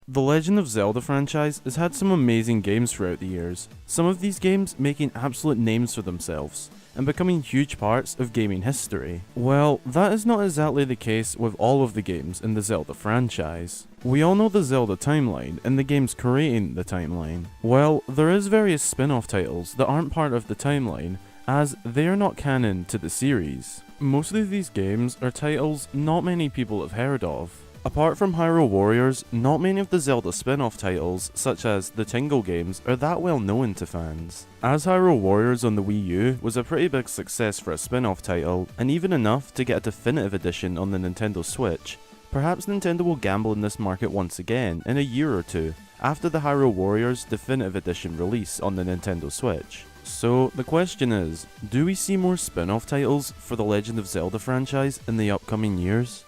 The Legend of Zelda franchise has had some amazing games throughout the years, some of these games making absolute names for themselves, and becoming huge parts of gaming history. Well, that is not exactly the case with all of the games in the Zelda franchise. We all know the Zelda timeline and the games creating the timeline. Well, there is various spin-off titles that aren't part of the timeline, as they are not canon to the series. Most of these games are titles not many people have heard of. Apart from Hyrule Warriors, not many of the Zelda spin-off titles, such as the Tingle games, are that well known to fans. As Hyrule Warriors on the Wii U was a pretty big success for a spin-off title, and even enough to get a definitive edition on the Nintendo Switch, perhaps Nintendo will gamble in this market once again in a year or two, after the Hyrule Warriors definitive edition release on the Nintendo Switch. So the question is, do we see more spin-off titles for the Legend of Zelda franchise in the upcoming years?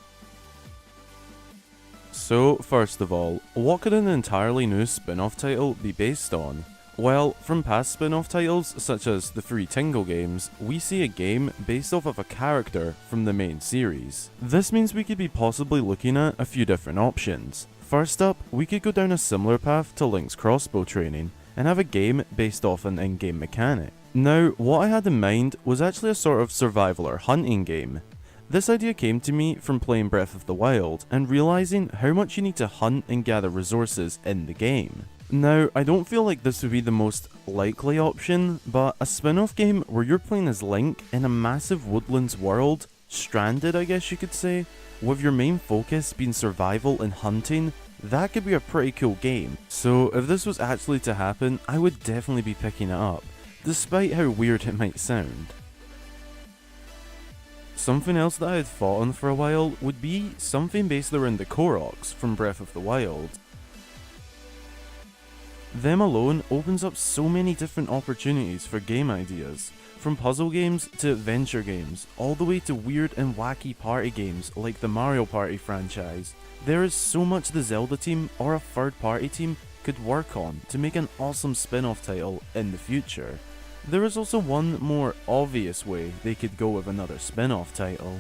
So, first of all, what could an entirely new spin-off title be based on? Well, from past spin-off titles, such as the 3 Tingle games, we see a game based off of a character from the main series. This means we could be possibly looking at a few different options. First up, we could go down a similar path to Link's crossbow training, and have a game based off an in-game mechanic. Now, what I had in mind was actually a sort of survival or hunting game. This idea came to me from playing Breath of the Wild and realizing how much you need to hunt and gather resources in the game. Now, I don't feel like this would be the most likely option, but a spin-off game where you're playing as Link in a massive woodlands world, stranded I guess you could say, with your main focus being survival and hunting, that could be a pretty cool game. So if this was actually to happen, I would definitely be picking it up, despite how weird it might sound. Something else that I had thought on for a while would be something based around the Koroks from Breath of the Wild. Them alone opens up so many different opportunities for game ideas, from puzzle games to adventure games, all the way to weird and wacky party games like the Mario Party franchise. There is so much the Zelda team or a third party team could work on to make an awesome spin-off title in the future. There is also one more obvious way they could go with another spin-off title.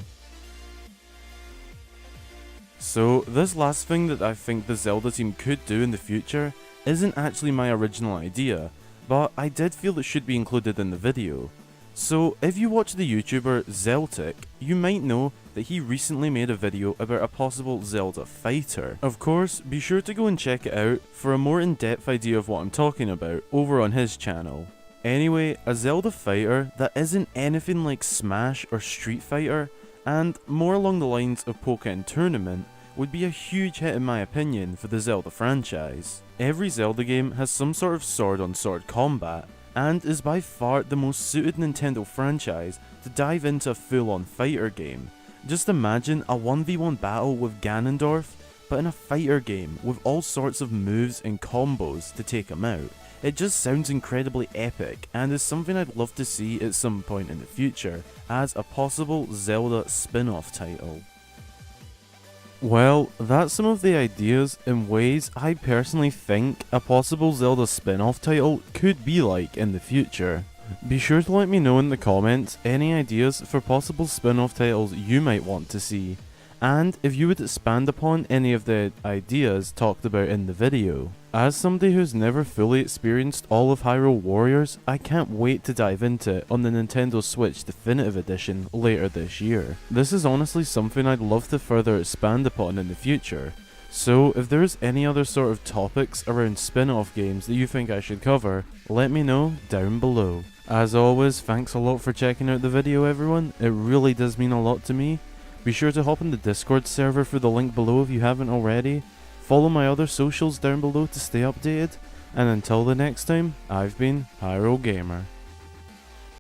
So this last thing that I think the Zelda team could do in the future isn't actually my original idea, but I did feel it should be included in the video. So if you watch the YouTuber Zeltic, you might know that he recently made a video about a possible Zelda fighter. Of course, be sure to go and check it out for a more in-depth idea of what I'm talking about over on his channel. Anyway, a Zelda fighter that isn't anything like Smash or Street Fighter, and more along the lines of Pokken Tournament, would be a huge hit in my opinion for the Zelda franchise. Every Zelda game has some sort of sword-on-sword combat, and is by far the most suited Nintendo franchise to dive into a full-on fighter game. Just imagine a 1v1 battle with Ganondorf, but in a fighter game with all sorts of moves and combos to take him out. It just sounds incredibly epic and is something I'd love to see at some point in the future as a possible Zelda spin-off title. Well, that's some of the ideas and ways I personally think a possible Zelda spin-off title could be like in the future. Be sure to let me know in the comments any ideas for possible spin-off titles you might want to see, and if you would expand upon any of the ideas talked about in the video. As somebody who's never fully experienced all of Hyrule Warriors, I can't wait to dive into it on the Nintendo Switch Definitive Edition later this year. This is honestly something I'd love to further expand upon in the future. So if there's any other sort of topics around spin-off games that you think I should cover, let me know down below. As always, thanks a lot for checking out the video everyone, it really does mean a lot to me. Be sure to hop in the Discord server for the link below if you haven't already. Follow my other socials down below to stay updated, and until the next time, I've been Hyrule Gamer.